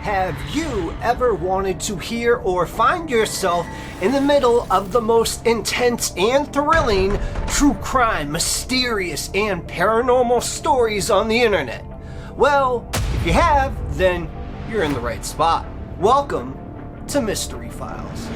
Have you ever wanted to hear or find yourself in the middle of the most intense and thrilling true crime, mysterious, and paranormal stories on the internet? Well, if you have, then you're in the right spot. Welcome to Mystery Files.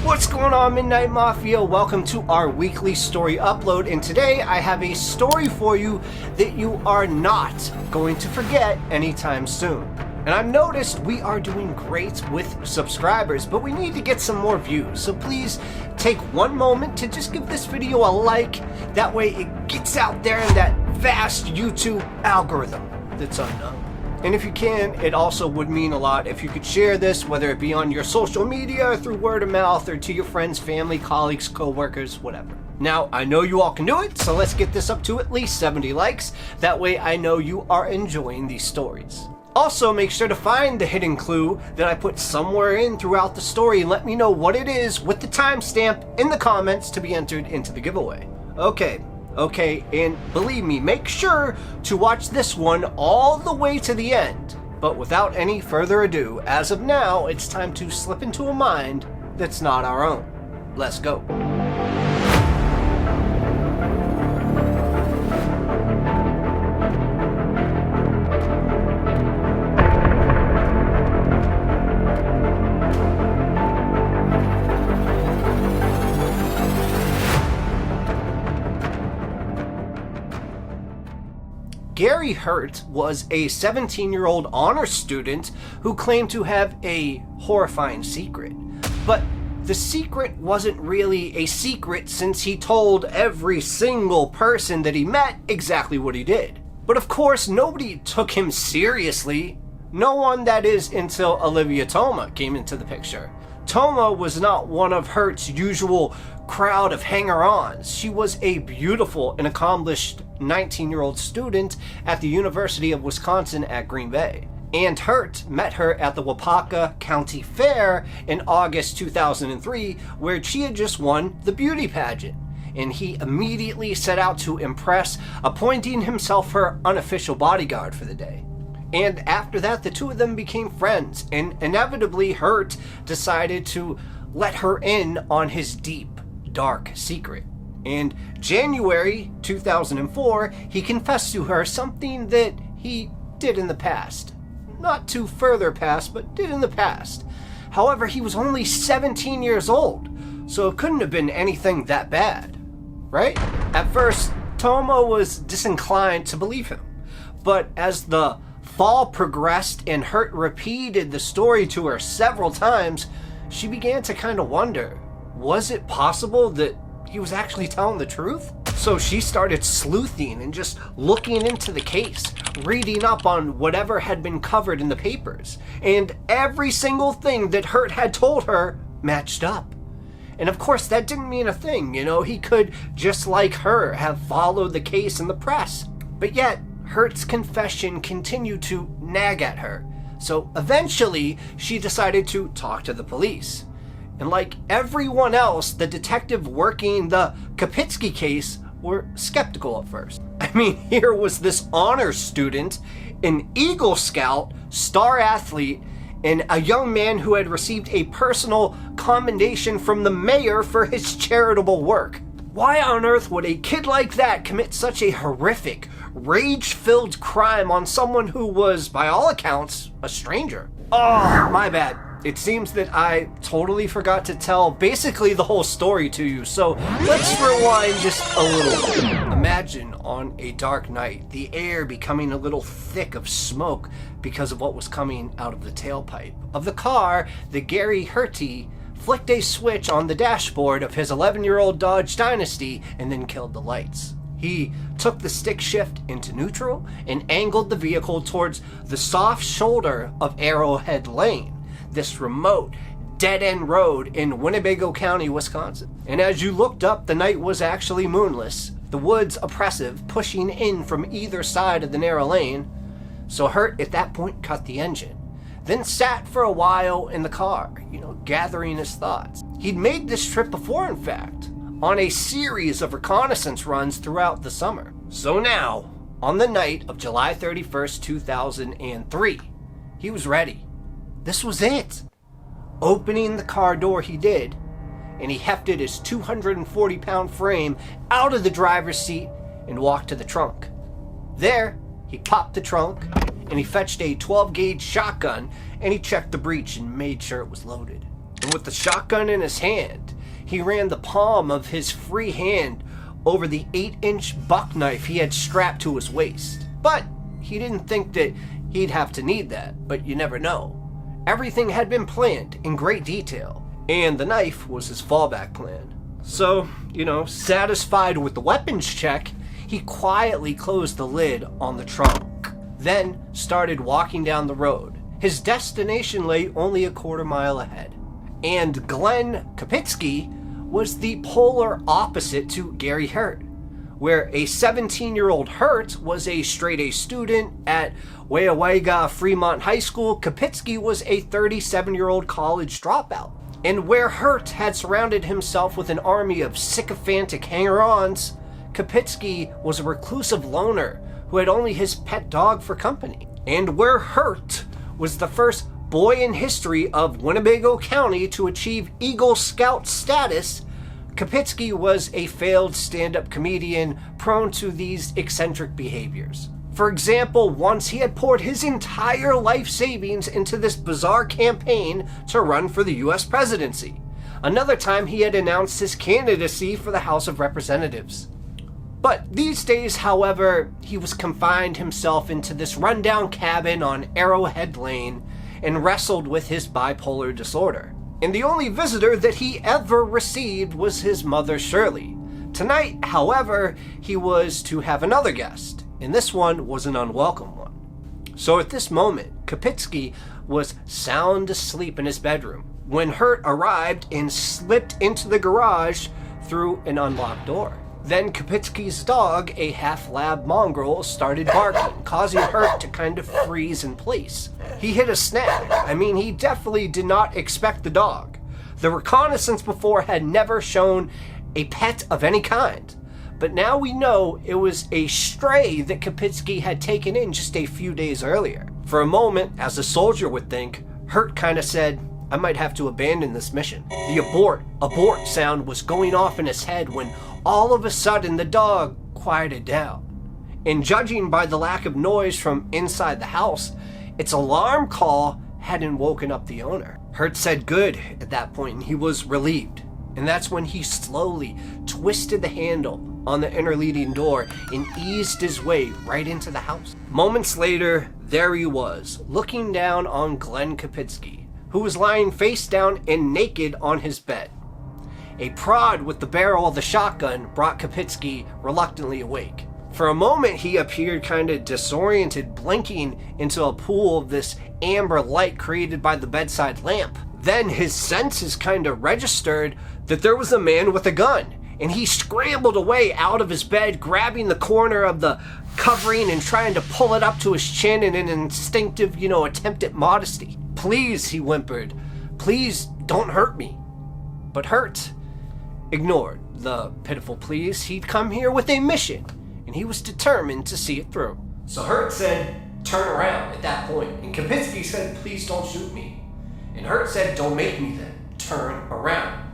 What's going on, Midnight Mafia? Welcome to our weekly story upload, and today I have a story for you that you are not going to forget anytime soon. And I've noticed we are doing great with subscribers, but we need to get some more views. So please take one moment to just give this video a like. That way it gets out there in that vast YouTube algorithm that's unknown. And if you can, it also would mean a lot if you could share this, whether it be on your social media or through word of mouth or to your friends, family, colleagues, co-workers, whatever. Now, I know you all can do it, so let's get this up to at least 70 likes. That way I know you are enjoying these stories. Also, make sure to find the hidden clue that I put somewhere in throughout the story and let me know what it is with the timestamp in the comments to be entered into the giveaway. Okay, and believe me, make sure to watch this one all the way to the end. But without any further ado, as of now, it's time to slip into a mind that's not our own. Let's go. Gary Hurt was a 17-year-old honor student who claimed to have a horrifying secret. But the secret wasn't really a secret since he told every single person that he met exactly what he did. But of course, nobody took him seriously. No one, that is, until Olivia Toma came into the picture. Toma was not one of Hurt's usual crowd of hanger-ons. She was a beautiful and accomplished 19-year-old student at the University of Wisconsin at Green Bay. And Hurt met her at the Waupaca County Fair in August 2003, where she had just won the beauty pageant. And he immediately set out to impress, appointing himself her unofficial bodyguard for the day. And after that, the two of them became friends, and inevitably Hurt decided to let her in on his deep, dark secret. In January 2004, he confessed to her something that he did in the past. Not too further past, but did in the past. However, he was only 17 years old, so it couldn't have been anything that bad, right? At first, Toma was disinclined to believe him, but as the fall progressed and Hurt repeated the story to her several times, she began to kind of wonder, was it possible that he was actually telling the truth? So she started sleuthing and just looking into the case, reading up on whatever had been covered in the papers. And every single thing that Hurt had told her matched up. And of course, that didn't mean a thing, he could, just like her, have followed the case in the press. But yet, Hurt's confession continued to nag at her. So eventually, she decided to talk to the police. And like everyone else, the detective working the Kapitsky case were skeptical at first. I mean, here was this honor student, an Eagle Scout, star athlete, and a young man who had received a personal commendation from the mayor for his charitable work. Why on earth would a kid like that commit such a horrific, rage-filled crime on someone who was, by all accounts, a stranger? Oh, my bad. It seems that I totally forgot to tell basically the whole story to you, so let's rewind just a little bit. Imagine on a dark night, the air becoming a little thick of smoke because of what was coming out of the tailpipe of the car that Gary Hurty flicked a switch on the dashboard of his 11-year-old Dodge Dynasty and then killed the lights. He took the stick shift into neutral and angled the vehicle towards the soft shoulder of Arrowhead Lane, this remote, dead-end road in Winnebago County, Wisconsin. And as you looked up, the night was actually moonless, the woods oppressive, pushing in from either side of the narrow lane. So Hurt at that point cut the engine, then sat for a while in the car, gathering his thoughts. He'd made this trip before, in fact, on a series of reconnaissance runs throughout the summer. So now, on the night of July 31st, 2003. He was ready. This was it. Opening the car door he did, and he hefted his 240-pound frame out of the driver's seat and walked to the trunk. There, he popped the trunk, and he fetched a 12-gauge shotgun, and he checked the breech and made sure it was loaded. And with the shotgun in his hand, he ran the palm of his free hand over the 8-inch buck knife he had strapped to his waist. But he didn't think that he'd have to need that, but you never know. Everything had been planned in great detail, and the knife was his fallback plan. So, satisfied with the weapons check, he quietly closed the lid on the trunk, then started walking down the road. His destination lay only a quarter-mile ahead. And Glenn Kapitsky was the polar opposite to Gary Hurt. Where a 17-year-old Hurt was a straight-A student at Weyauwega-Freemont High School, Kapitsky was a 37-year-old college dropout. And where Hurt had surrounded himself with an army of sycophantic hanger-ons, Kapitsky was a reclusive loner who had only his pet dog for company. And where Hurt was the first boy in history of Winnebago County to achieve Eagle Scout status, Kapitsky was a failed stand-up comedian prone to these eccentric behaviors. For example, once he had poured his entire life savings into this bizarre campaign to run for the US presidency. Another time he had announced his candidacy for the House of Representatives. But these days, however, he was confined himself into this rundown cabin on Arrowhead Lane and wrestled with his bipolar disorder. And the only visitor that he ever received was his mother, Shirley. Tonight, however, he was to have another guest, and this one was an unwelcome one. So at this moment, Kapitsky was sound asleep in his bedroom when Hurt arrived and slipped into the garage through an unlocked door. Then Kapitsky's dog, a half-lab mongrel, started barking, causing Hurt to kind of freeze in place. He hit a snag. He definitely did not expect the dog. The reconnaissance before had never shown a pet of any kind. But now we know it was a stray that Kapitsky had taken in just a few days earlier. For a moment, as a soldier would think, Hurt kind of said, I might have to abandon this mission. The abort sound was going off in his head when all of a sudden the dog quieted down. And judging by the lack of noise from inside the house, its alarm call hadn't woken up the owner. Hurt said good at that point, and he was relieved. And that's when he slowly twisted the handle on the inner leading door and eased his way right into the house. Moments later, there he was, looking down on Glenn Kapitsky, who was lying face down and naked on his bed. A prod with the barrel of the shotgun brought Kapitsky reluctantly awake. For a moment, he appeared kind of disoriented, blinking into a pool of this amber light created by the bedside lamp. Then his senses kind of registered that there was a man with a gun, and he scrambled away out of his bed, grabbing the corner of the covering and trying to pull it up to his chin in an instinctive, attempt at modesty. Please, he whimpered, please don't hurt me. But Hurt ignored the pitiful pleas. He'd come here with a mission, and he was determined to see it through. So Hurt said, turn around at that point, and Kapitsky said, please don't shoot me. And Hurt said, don't make me then, turn around.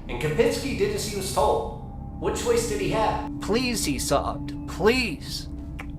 And Kapitsky did as he was told. What choice did he have? Please, he sobbed, please.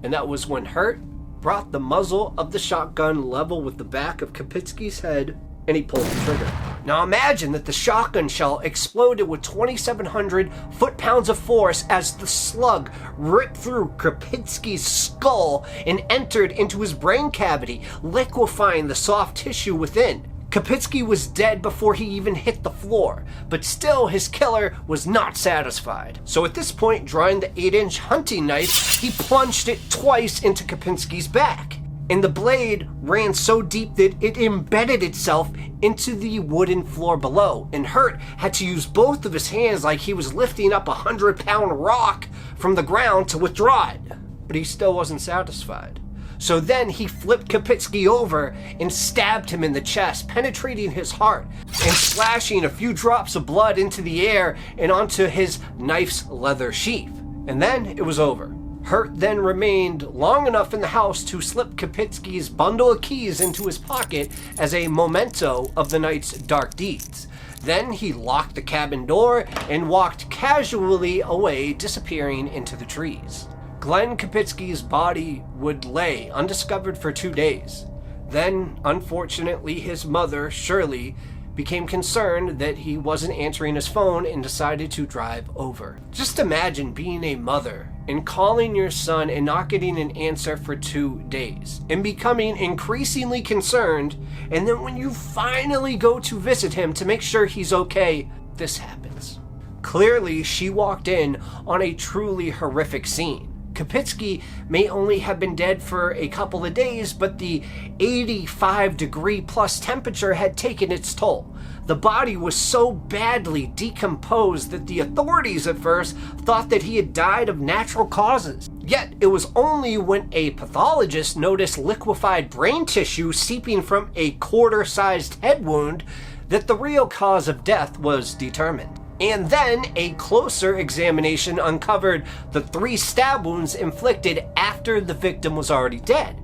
And that was when Hurt brought the muzzle of the shotgun level with the back of Kapitsky's head, and he pulled the trigger. Now imagine that the shotgun shell exploded with 2,700 foot-pounds of force as the slug ripped through Kapitsky's skull and entered into his brain cavity, liquefying the soft tissue within. Kapitsky was dead before he even hit the floor, but still his killer was not satisfied. So at this point, drawing the 8-inch hunting knife, he plunged it twice into Kapitsky's back. And the blade ran so deep that it embedded itself into the wooden floor below, and Hurt had to use both of his hands like he was lifting up a 100-pound rock from the ground to withdraw it. But he still wasn't satisfied. So then he flipped Kapitsky over and stabbed him in the chest, penetrating his heart and splashing a few drops of blood into the air and onto his knife's leather sheath. And then it was over. Hurt then remained long enough in the house to slip Kapitsky's bundle of keys into his pocket as a memento of the night's dark deeds. Then he locked the cabin door and walked casually away, disappearing into the trees. Glenn Kapitsky's body would lay undiscovered for 2 days. Then, unfortunately, his mother, Shirley, became concerned that he wasn't answering his phone and decided to drive over. Just imagine being a mother and calling your son and not getting an answer for 2 days and becoming increasingly concerned, and then when you finally go to visit him to make sure he's okay, this happens. Clearly, she walked in on a truly horrific scene. Kapitsky may only have been dead for a couple of days, but the 85-degree-plus temperature had taken its toll. The body was so badly decomposed that the authorities at first thought that he had died of natural causes. Yet, it was only when a pathologist noticed liquefied brain tissue seeping from a quarter-sized head wound that the real cause of death was determined. And then a closer examination uncovered the 3 stab wounds inflicted after the victim was already dead.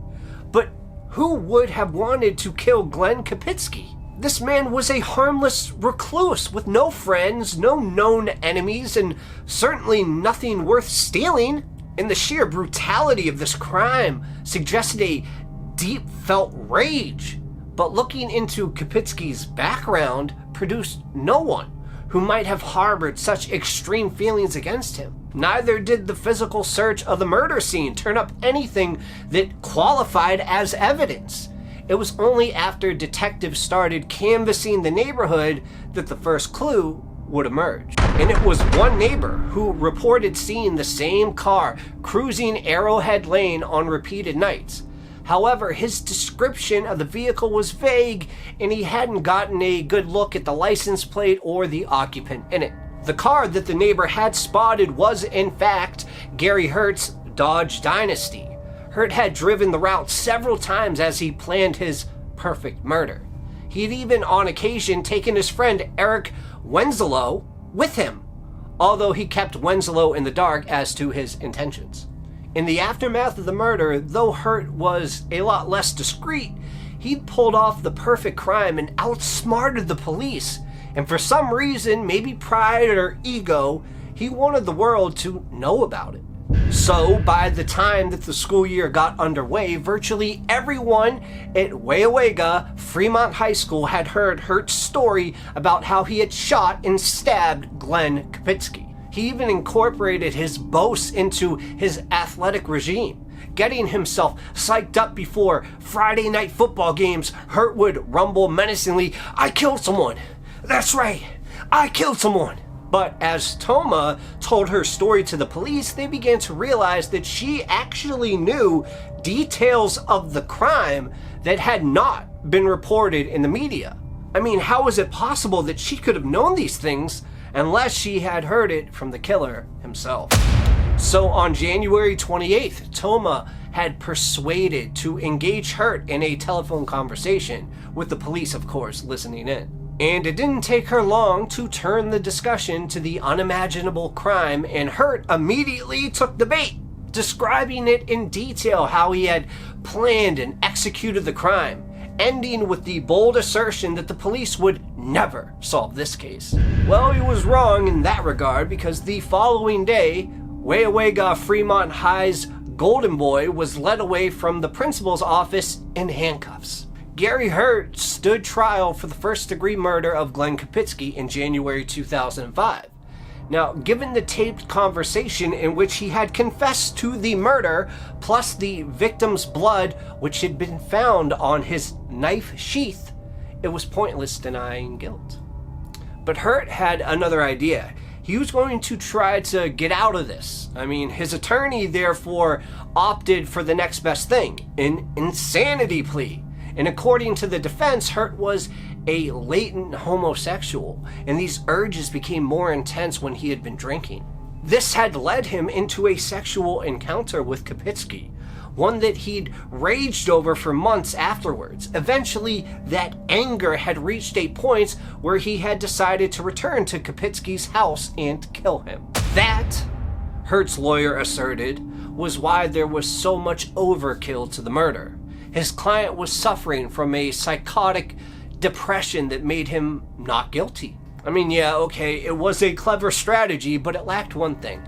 But who would have wanted to kill Glenn Kapitsky? This man was a harmless recluse with no friends, no known enemies, and certainly nothing worth stealing. And the sheer brutality of this crime suggested a deep-felt rage. But looking into Kapitsky's background produced no one who might have harbored such extreme feelings against him. Neither did the physical search of the murder scene turn up anything that qualified as evidence. It was only after detectives started canvassing the neighborhood that the first clue would emerge. And it was one neighbor who reported seeing the same car cruising Arrowhead Lane on repeated nights. However, his description of the vehicle was vague, and he hadn't gotten a good look at the license plate or the occupant in it. The car that the neighbor had spotted was, in fact, Gary Hurt's Dodge Dynasty. Hurt had driven the route several times as he planned his perfect murder. He had even on occasion taken his friend Eric Wenzelow with him, although he kept Wenzelow in the dark as to his intentions. In the aftermath of the murder, though Hurt was a lot less discreet, he'd pulled off the perfect crime and outsmarted the police. And for some reason, maybe pride or ego, he wanted the world to know about it. So, by the time that the school year got underway, virtually everyone at Weyauwega-Freemont High School had heard Hurt's story about how he had shot and stabbed Glenn Kapitsky. He even incorporated his boasts into his athletic regime. Getting himself psyched up before Friday night football games, Hurt would rumble menacingly, "I killed someone. That's right, I killed someone." But as Toma told her story to the police, they began to realize that she actually knew details of the crime that had not been reported in the media. I mean, how is it possible that she could have known these things unless she had heard it from the killer himself? So on January 28th, Toma had persuaded to engage Hurt in a telephone conversation, with the police, of course, listening in. And it didn't take her long to turn the discussion to the unimaginable crime, and Hurt immediately took the bait, describing it in detail how he had planned and executed the crime, ending with the bold assertion that the police would never solve this case. Well, he was wrong in that regard, because the following day, Weyauwega-Freemont High's golden boy was led away from the principal's office in handcuffs. Gary Hurt stood trial for the first-degree murder of Glenn Kapitsky in January 2005. Now, given the taped conversation in which he had confessed to the murder, plus the victim's blood which had been found on his knife sheath, it was pointless denying guilt. But Hurt had another idea. He was going to try to get out of this. I mean, his attorney therefore opted for the next best thing, an insanity plea. And according to the defense, Hurt was a latent homosexual, and these urges became more intense when he had been drinking. This had led him into a sexual encounter with Kapitsky, one that he'd raged over for months afterwards. Eventually, that anger had reached a point where he had decided to return to Kapitsky's house and kill him. That, Hurt's lawyer asserted, was why there was so much overkill to the murder. His client was suffering from a psychotic depression that made him not guilty. I mean, yeah, okay, it was a clever strategy, but it lacked one thing: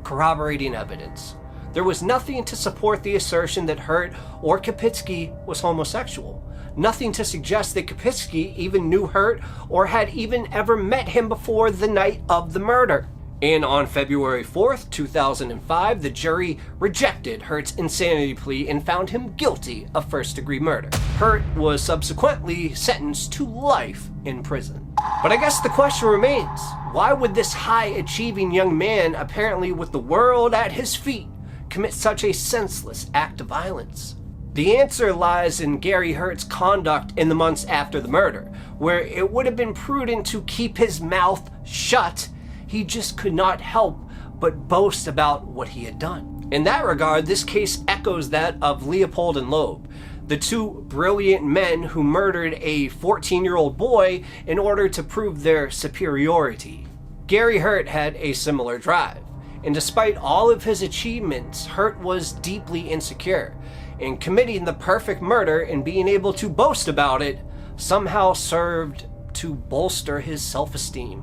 corroborating evidence. There was nothing to support the assertion that Hurt or Kapitsky was homosexual. Nothing to suggest that Kapitsky even knew Hurt or had even ever met him before the night of the murder. And on February 4th, 2005, the jury rejected Hurt's insanity plea and found him guilty of first-degree murder. Hurt was subsequently sentenced to life in prison. But I guess the question remains, why would this high-achieving young man, apparently with the world at his feet, commit such a senseless act of violence? The answer lies in Gary Hurt's conduct in the months after the murder, where it would have been prudent to keep his mouth shut. He just could not help but boast about what he had done. In that regard, this case echoes that of Leopold and Loeb, the two brilliant men who murdered a 14-year-old boy in order to prove their superiority. Gary Hurt had a similar drive, and despite all of his achievements, Hurt was deeply insecure, and committing the perfect murder and being able to boast about it somehow served to bolster his self-esteem.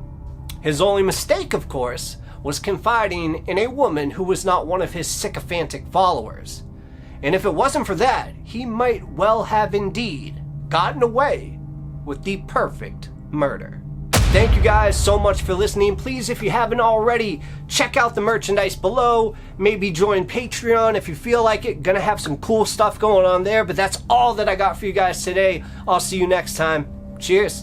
His only mistake, of course, was confiding in a woman who was not one of his sycophantic followers. And if it wasn't for that, he might well have indeed gotten away with the perfect murder. Thank you guys so much for listening. Please, if you haven't already, check out the merchandise below. Maybe join Patreon if you feel like it. Gonna have some cool stuff going on there, but that's all that I got for you guys today. I'll see you next time. Cheers.